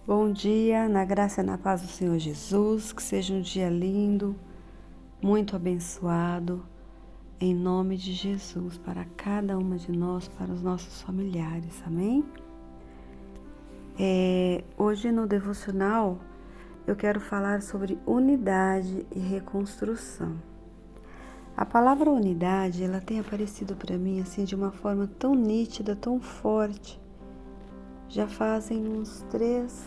Bom dia, na graça e na paz do Senhor Jesus, que seja um dia lindo, muito abençoado, em nome de Jesus, para cada uma de nós, para os nossos familiares, amém? Hoje no devocional eu quero falar sobre unidade e reconstrução. A palavra unidade, ela tem aparecido para mim assim de uma forma tão nítida, tão forte. Já fazem uns 3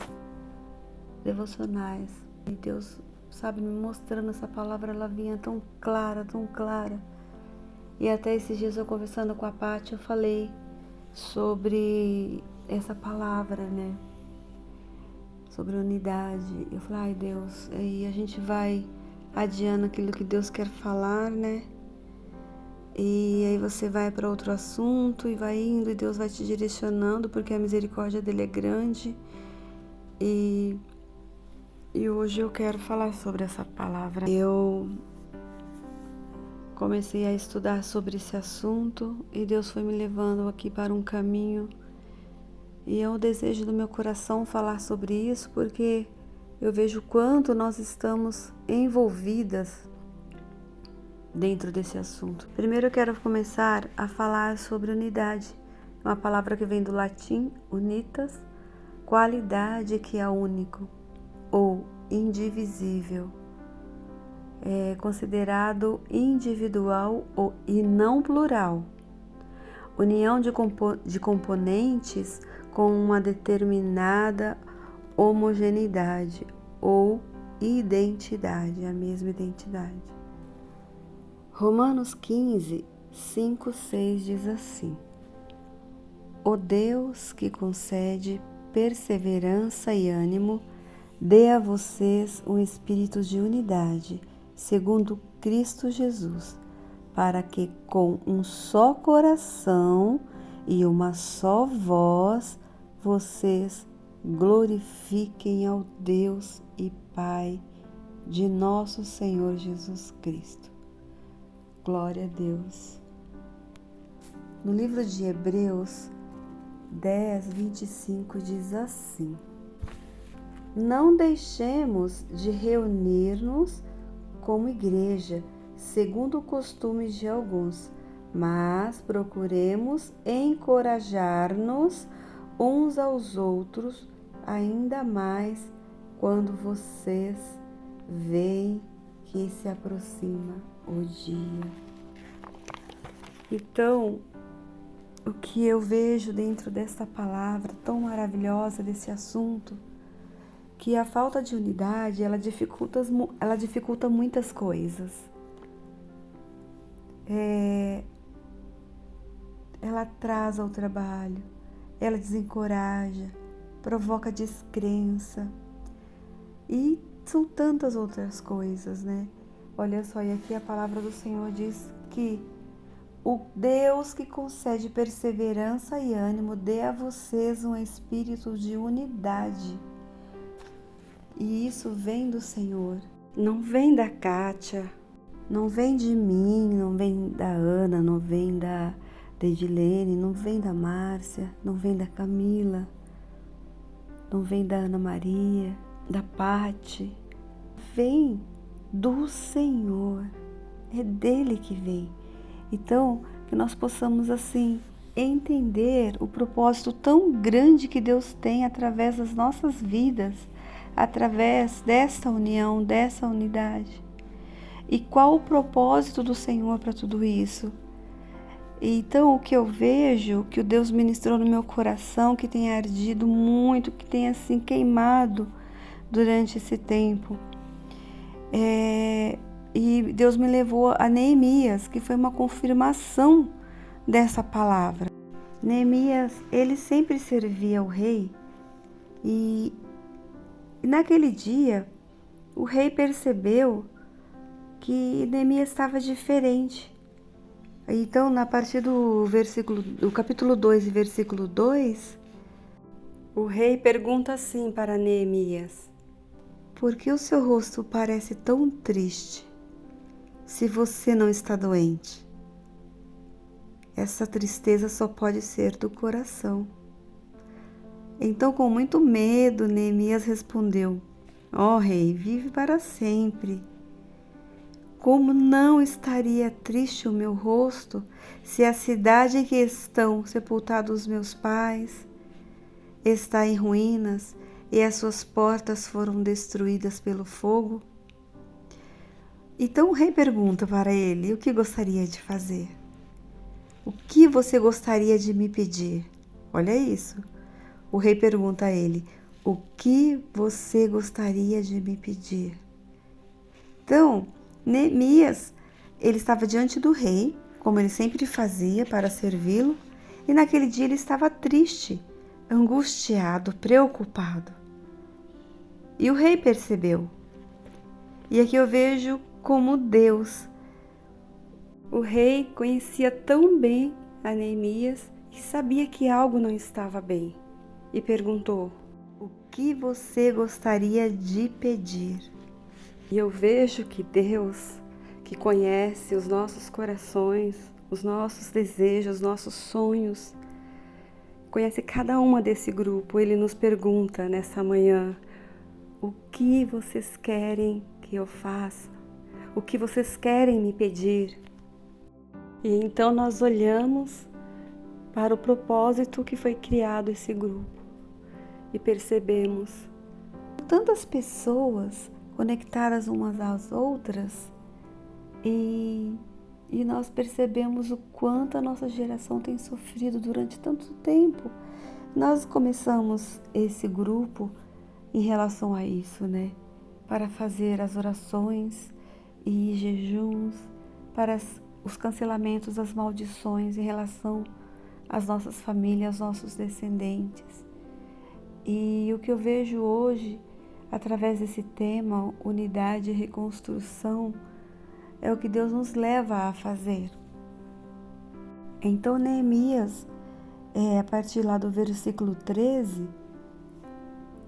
devocionais. E Deus, sabe, me mostrando essa palavra, ela vinha tão clara, tão clara. E até esses dias eu conversando com a Paty, eu falei sobre essa palavra, né? Sobre unidade. Eu falei, ai Deus, aí a gente vai adiando aquilo que Deus quer falar, né? E aí você vai para outro assunto e vai indo e Deus vai te direcionando, porque a misericórdia dele é grande. E hoje eu quero falar sobre essa palavra. Eu comecei a estudar sobre esse assunto e Deus foi me levando aqui para um caminho. E é o desejo do meu coração falar sobre isso, porque eu vejo quanto nós estamos envolvidas dentro desse assunto. Primeiro eu quero começar a falar sobre unidade. Uma palavra que vem do latim, unitas, qualidade que é único ou indivisível. É considerado individual e não plural. União de componentes com uma determinada homogeneidade ou identidade, a mesma identidade. Romanos 15, 5, 6 diz assim: O Deus que concede perseverança e ânimo, dê a vocês um espírito de unidade, segundo Cristo Jesus, para que com um só coração e uma só voz vocês glorifiquem ao Deus e Pai de nosso Senhor Jesus Cristo. Glória a Deus. No livro de Hebreus 10, 25 diz assim: Não deixemos de reunir-nos como igreja, segundo o costume de alguns, mas procuremos encorajar-nos uns aos outros, ainda mais quando vocês veem que se aproxima o dia. Então, o que eu vejo dentro desta palavra tão maravilhosa, desse assunto, que a falta de unidade, ela dificulta muitas coisas. Ela atrasa o trabalho, ela desencoraja, provoca descrença e são tantas outras coisas, né? Olha só, e aqui a palavra do Senhor diz que o Deus que concede perseverança e ânimo dê a vocês um espírito de unidade. E isso vem do Senhor, não vem da Kátia, não vem de mim, não vem da Ana, não vem da Edilene, não vem da Márcia, não vem da Camila, não vem da Ana Maria, da Paty. Vem do Senhor, é dele que vem. Então, que nós possamos assim entender o propósito tão grande que Deus tem através das nossas vidas, através desta união, dessa unidade. E qual o propósito do Senhor para tudo isso? Então, o que eu vejo, que o Deus ministrou no meu coração, que tem ardido muito, que tem assim queimado durante esse tempo, e Deus me levou a Neemias, que foi uma confirmação dessa palavra. Neemias, ele sempre servia ao rei e naquele dia o rei percebeu que Neemias estava diferente. Então, a partir do capítulo 2 e versículo 2, o rei pergunta assim para Neemias: Por que o seu rosto parece tão triste se você não está doente? Essa tristeza só pode ser do coração. Então, com muito medo, Neemias respondeu: Ó rei, vive para sempre. Como não estaria triste o meu rosto se a cidade em que estão sepultados os meus pais está em ruínas e as suas portas foram destruídas pelo fogo? Então o rei pergunta para ele: o que gostaria de fazer? O que você gostaria de me pedir? Olha isso. O rei pergunta a ele: o que você gostaria de me pedir? Então, Neemias, ele estava diante do rei, como ele sempre fazia para servi-lo, e naquele dia ele estava triste, angustiado, preocupado. E o rei percebeu. E aqui eu vejo como Deus. O rei conhecia tão bem a Neemias que sabia que algo não estava bem e perguntou: o que você gostaria de pedir? E eu vejo que Deus, que conhece os nossos corações, os nossos desejos, os nossos sonhos, conhece cada uma desse grupo. Ele nos pergunta nessa manhã: o que vocês querem que eu faça? O que vocês querem me pedir? E então nós olhamos para o propósito que foi criado esse grupo e percebemos tantas pessoas conectadas umas às outras e nós percebemos o quanto a nossa geração tem sofrido durante tanto tempo. Nós começamos esse grupo em relação a isso, né? Para fazer as orações e jejuns, para os cancelamentos das maldições em relação às nossas famílias, aos nossos descendentes. E o que eu vejo hoje, através desse tema, unidade e reconstrução, é o que Deus nos leva a fazer. Então, Neemias, a partir lá do versículo 13,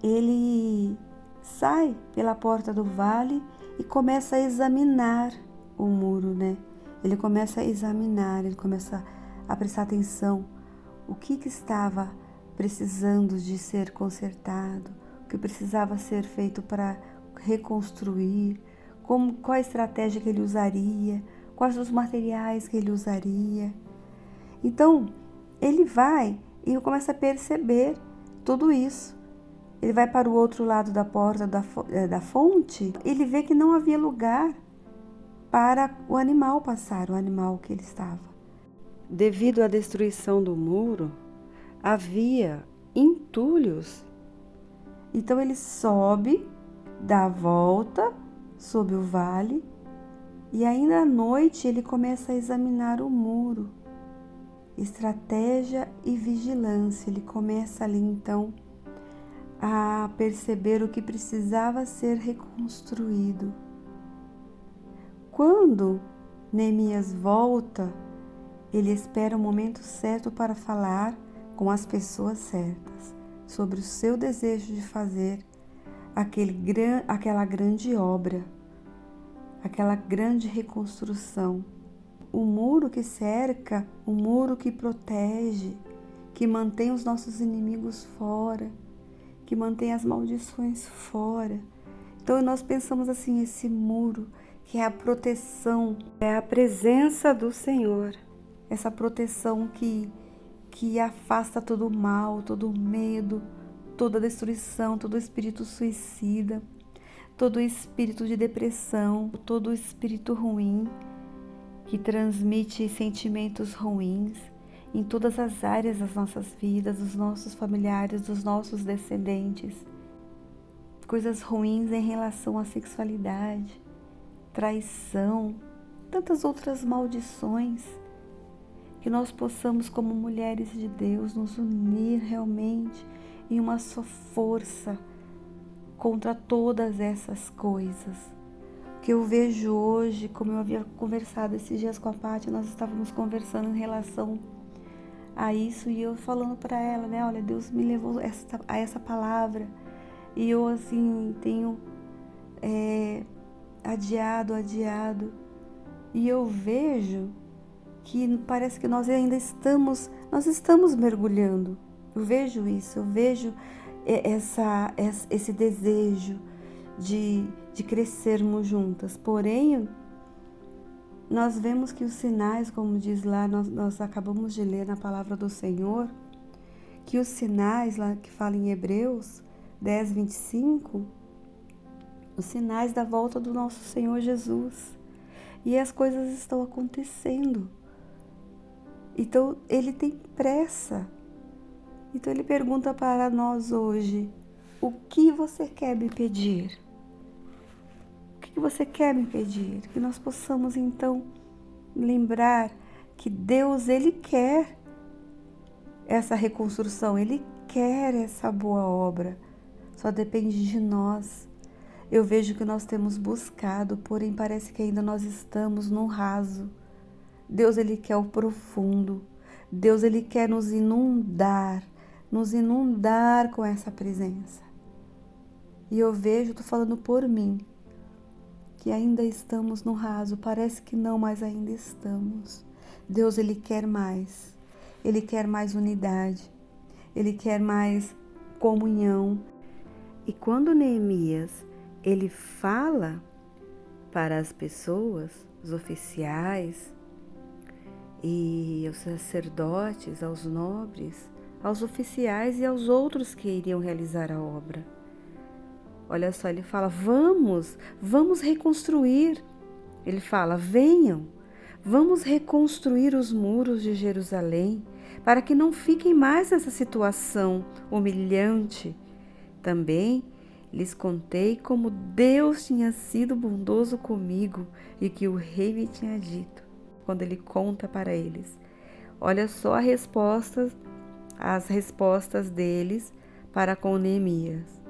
ele sai pela porta do vale e começa a examinar o muro, né? Ele começa a examinar, ele começa a prestar atenção o que estava precisando de ser consertado, o que precisava ser feito para reconstruir, qual a estratégia que ele usaria, quais os materiais que ele usaria. Então, ele vai e começa a perceber tudo isso. Ele vai para o outro lado da porta da fonte, ele vê que não havia lugar para o animal passar, o animal que ele estava. Devido à destruição do muro, havia entulhos. Então ele sobe, dá a volta sob o vale e ainda à noite ele começa a examinar o muro. Estratégia e vigilância. Ele começa ali então a perceber o que precisava ser reconstruído. Quando Neemias volta, ele espera o momento certo para falar com as pessoas certas sobre o seu desejo de fazer aquela grande obra, aquela grande reconstrução. O muro que cerca, o muro que protege, que mantém os nossos inimigos fora, que mantém as maldições fora. Então nós pensamos assim, esse muro que é a proteção, é a presença do Senhor, essa proteção que afasta todo o mal, todo o medo, toda a destruição, todo o espírito suicida, todo o espírito de depressão, todo o espírito ruim que transmite sentimentos ruins em todas as áreas das nossas vidas, dos nossos familiares, dos nossos descendentes. Coisas ruins em relação à sexualidade, traição, tantas outras maldições. Que nós possamos, como mulheres de Deus, nos unir realmente em uma só força contra todas essas coisas. O que eu vejo hoje, como eu havia conversado esses dias com a Pátia, nós estávamos conversando em relação a isso e eu falando para ela, né? Olha, Deus me levou a essa palavra e eu assim tenho adiado e eu vejo que parece que nós ainda estamos mergulhando Eu vejo isso, eu vejo esse desejo de crescermos juntas. Porém, nós vemos que os sinais, como diz lá, nós acabamos de ler na palavra do Senhor, que os sinais lá que fala em Hebreus 10, 25, os sinais da volta do nosso Senhor Jesus. E as coisas estão acontecendo. Então, Ele tem pressa. Então, Ele pergunta para nós hoje: o que você quer me pedir? O que você quer me pedir? Que nós possamos, então, lembrar que Deus, Ele quer essa reconstrução, Ele quer essa boa obra. Só depende de nós. Eu vejo que nós temos buscado, porém parece que ainda nós estamos no raso. Deus, Ele quer o profundo. Deus, Ele quer nos inundar com essa presença. E eu vejo, estou falando por mim, que ainda estamos no raso. Parece que não, mas ainda estamos. Deus, Ele quer mais. Ele quer mais unidade. Ele quer mais comunhão. E quando Neemias, ele fala para as pessoas, os oficiais e os sacerdotes, aos nobres, aos oficiais e aos outros que iriam realizar a obra. Olha só, ele fala: vamos reconstruir. Ele fala: venham, vamos reconstruir os muros de Jerusalém, para que não fiquem mais nessa situação humilhante. Também lhes contei como Deus tinha sido bondoso comigo e que o rei me tinha dito, quando ele conta para eles. Olha só as respostas deles para com Neemias.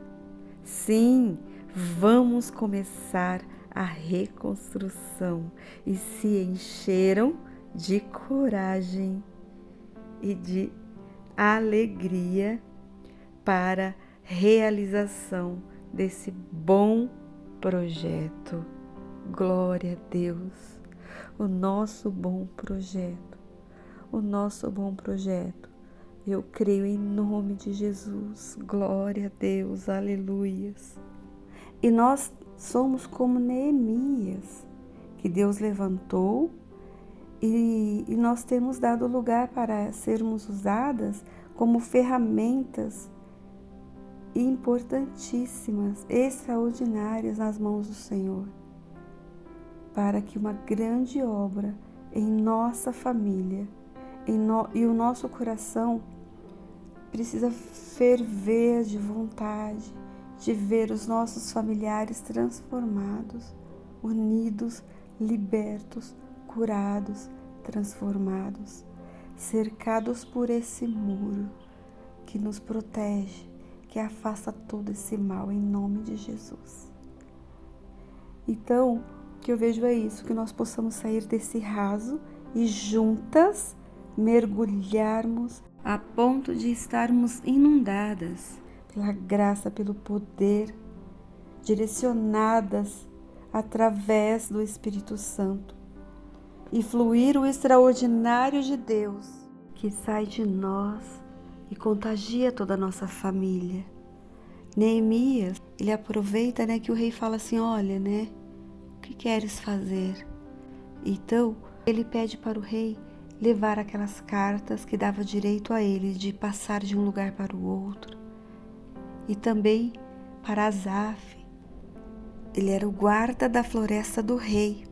Sim, vamos começar a reconstrução. E se encheram de coragem e de alegria para realização desse bom projeto. Glória a Deus, o nosso bom projeto, Eu creio em nome de Jesus. Glória a Deus, aleluias. E nós somos como Neemias, que Deus levantou e nós temos dado lugar para sermos usadas como ferramentas importantíssimas, extraordinárias nas mãos do Senhor, para que uma grande obra em nossa família, e o nosso coração precisa ferver de vontade de ver os nossos familiares transformados, unidos, libertos, curados, transformados, cercados por esse muro que nos protege, que afasta todo esse mal em nome de Jesus. Então, o que eu vejo é isso, que nós possamos sair desse raso e juntas mergulharmos a ponto de estarmos inundadas pela graça, pelo poder, direcionadas através do Espírito Santo e fluir o extraordinário de Deus que sai de nós e contagia toda a nossa família. Neemias, ele aproveita, que o rei fala assim: olha, o que queres fazer? Então, ele pede para o rei levar aquelas cartas que dava direito a ele de passar de um lugar para o outro. E também para Asaf, ele era o guarda da floresta do rei.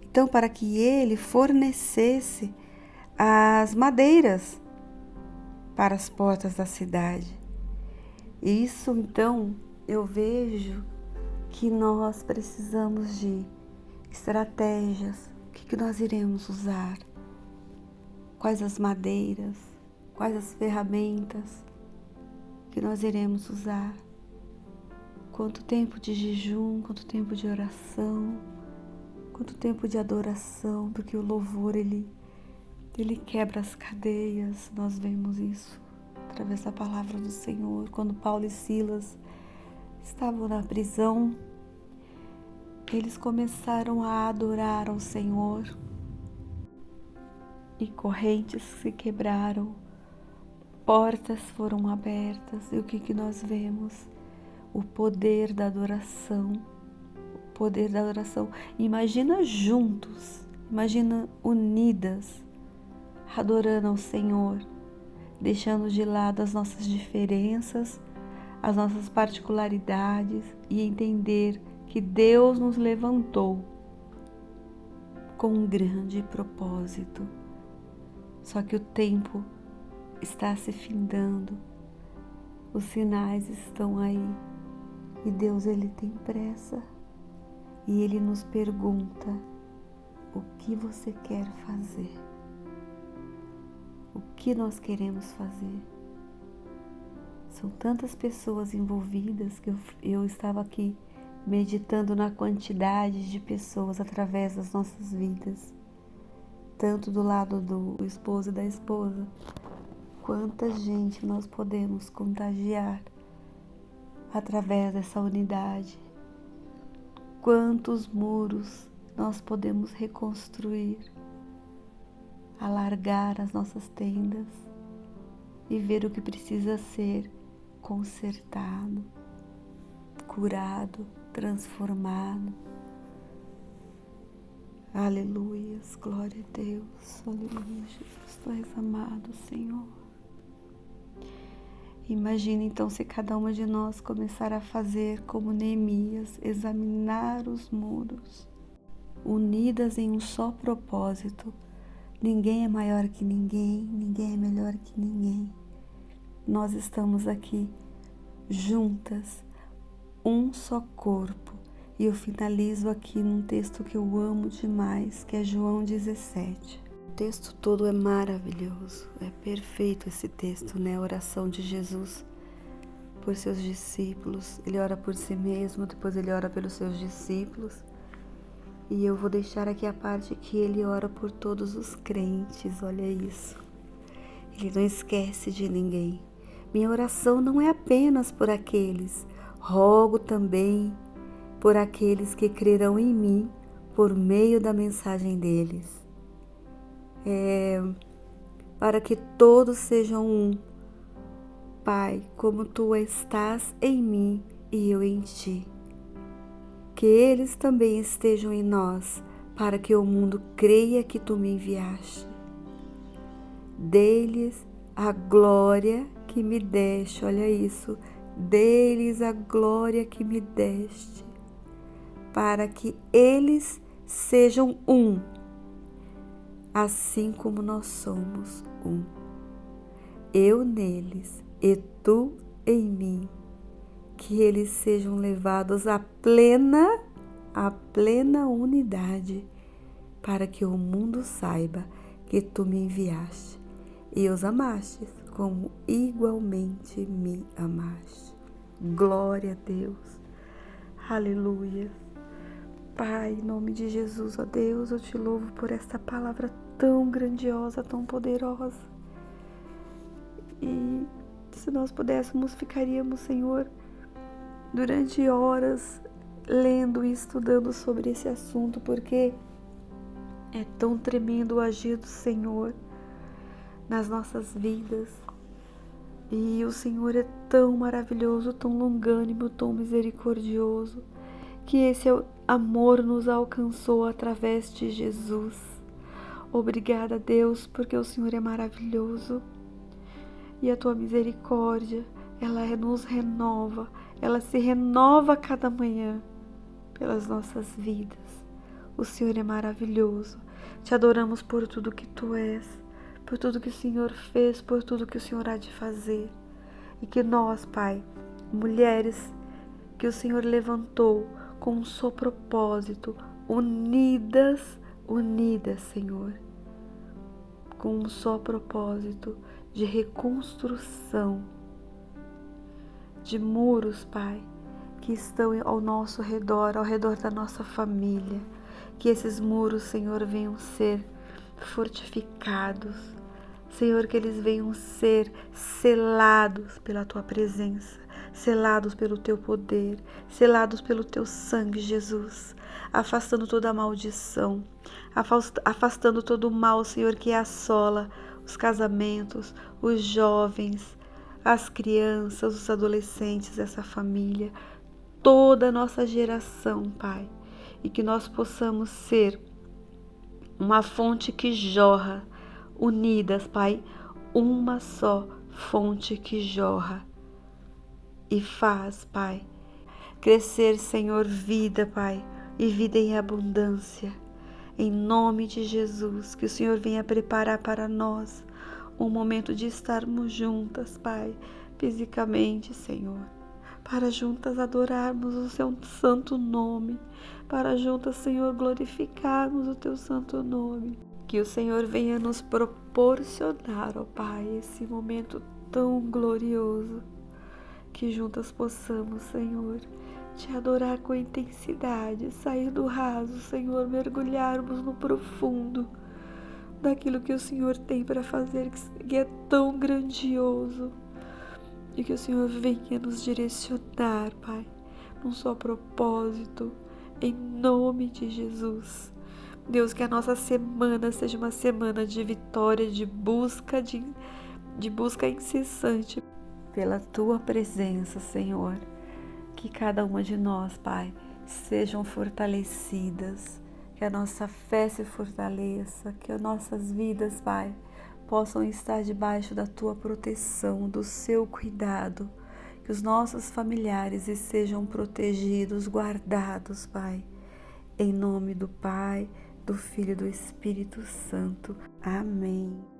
Então, para que ele fornecesse as madeiras para as portas da cidade. Isso, então, eu vejo que nós precisamos de estratégias. O que nós iremos usar? Quais as madeiras? Quais as ferramentas que nós iremos usar? Quanto tempo de jejum, quanto tempo de oração, quanto tempo de adoração, porque o louvor, ele quebra as cadeias. Nós vemos isso através da palavra do Senhor. Quando Paulo e Silas estavam na prisão, eles começaram a adorar ao Senhor e correntes se quebraram, portas foram abertas. E o que nós vemos? O poder da adoração. O poder da adoração. Imagina juntos, imagina unidas, adorando ao Senhor, deixando de lado as nossas diferenças, as nossas particularidades e entender que Deus nos levantou com um grande propósito. Só que o tempo está se findando, os sinais estão aí e Deus, Ele tem pressa e Ele nos pergunta: o que você quer fazer? O que nós queremos fazer? São tantas pessoas envolvidas que eu estava aqui meditando na quantidade de pessoas através das nossas vidas, tanto do lado do esposo e da esposa. Quanta gente nós podemos contagiar através dessa unidade? Quantos muros nós podemos reconstruir, alargar as nossas tendas e ver o que precisa ser consertado, curado, transformado. Aleluias, glória a Deus, aleluia, Jesus, Tu és amado, Senhor. Imagina então se cada uma de nós começar a fazer como Neemias, examinar os muros, unidas em um só propósito. Ninguém é maior que ninguém, ninguém é melhor que ninguém. Nós estamos aqui juntas, um só corpo. E eu finalizo aqui num texto que eu amo demais, que é João 17. O texto todo é maravilhoso, é perfeito esse texto, né? A oração de Jesus por seus discípulos. Ele ora por si mesmo, depois ele ora pelos seus discípulos. E eu vou deixar aqui a parte que ele ora por todos os crentes, olha isso. Ele não esquece de ninguém. Minha oração não é apenas por aqueles, rogo também por aqueles que crerão em mim por meio da mensagem deles. Para que todos sejam um. Pai, como Tu estás em mim e eu em Ti. Que eles também estejam em nós, para que o mundo creia que Tu me enviaste. Dê-lhes a glória que me deste, olha isso, dê-lhes a glória que me deste, para que eles sejam um, assim como nós somos um. Eu neles e Tu em mim, que eles sejam levados à plena unidade, para que o mundo saiba que Tu me enviaste e os amaste como igualmente me amaste. Glória a Deus. Aleluia. Pai, em nome de Jesus, ó Deus, eu Te louvo por esta palavra tão grandiosa, tão poderosa. E se nós pudéssemos, ficaríamos, Senhor, durante horas lendo e estudando sobre esse assunto, porque é tão tremendo o agir do Senhor nas nossas vidas. E o Senhor é tão maravilhoso, tão longânimo, tão misericordioso, que esse amor nos alcançou através de Jesus. Obrigada, Deus, porque o Senhor é maravilhoso. E a Tua misericórdia, ela nos renova, ela se renova a cada manhã pelas nossas vidas. O Senhor é maravilhoso. Te adoramos por tudo que Tu és, por tudo que o Senhor fez, por tudo que o Senhor há de fazer. E que nós, Pai, mulheres que o Senhor levantou com um só propósito, unidas, Senhor, com um só propósito de reconstrução de muros, Pai, que estão ao nosso redor, ao redor da nossa família. Que esses muros, Senhor, venham ser fortificados. Senhor, que eles venham ser selados pela Tua presença, selados pelo Teu poder, selados pelo Teu sangue, Jesus, afastando toda a maldição, afastando todo o mal, Senhor, que assola os casamentos, os jovens, as crianças, os adolescentes dessa família, toda a nossa geração, Pai, e que nós possamos ser uma fonte que jorra, unidas, Pai, uma só fonte que jorra e faz, Pai, crescer, Senhor, vida, Pai, e vida em abundância. Em nome de Jesus, que o Senhor venha preparar para nós um momento de estarmos juntas, Pai, fisicamente, Senhor, para juntas adorarmos o Seu santo nome, para juntas, Senhor, glorificarmos o Teu santo nome. Que o Senhor venha nos proporcionar, ó Pai, esse momento tão glorioso, que juntas possamos, Senhor, Te adorar com intensidade, sair do raso, Senhor, mergulharmos no profundo daquilo que o Senhor tem para fazer, que é tão grandioso, e que o Senhor venha nos direcionar, Pai, num só propósito, em nome de Jesus. Deus, que a nossa semana seja uma semana de vitória, de busca incessante pela Tua presença, Senhor. Que cada uma de nós, Pai, sejam fortalecidas, que a nossa fé se fortaleça, que as nossas vidas, Pai, possam estar debaixo da Tua proteção, do Seu cuidado, que os nossos familiares sejam protegidos, guardados, Pai, em nome do Pai, do Filho e do Espírito Santo. Amém.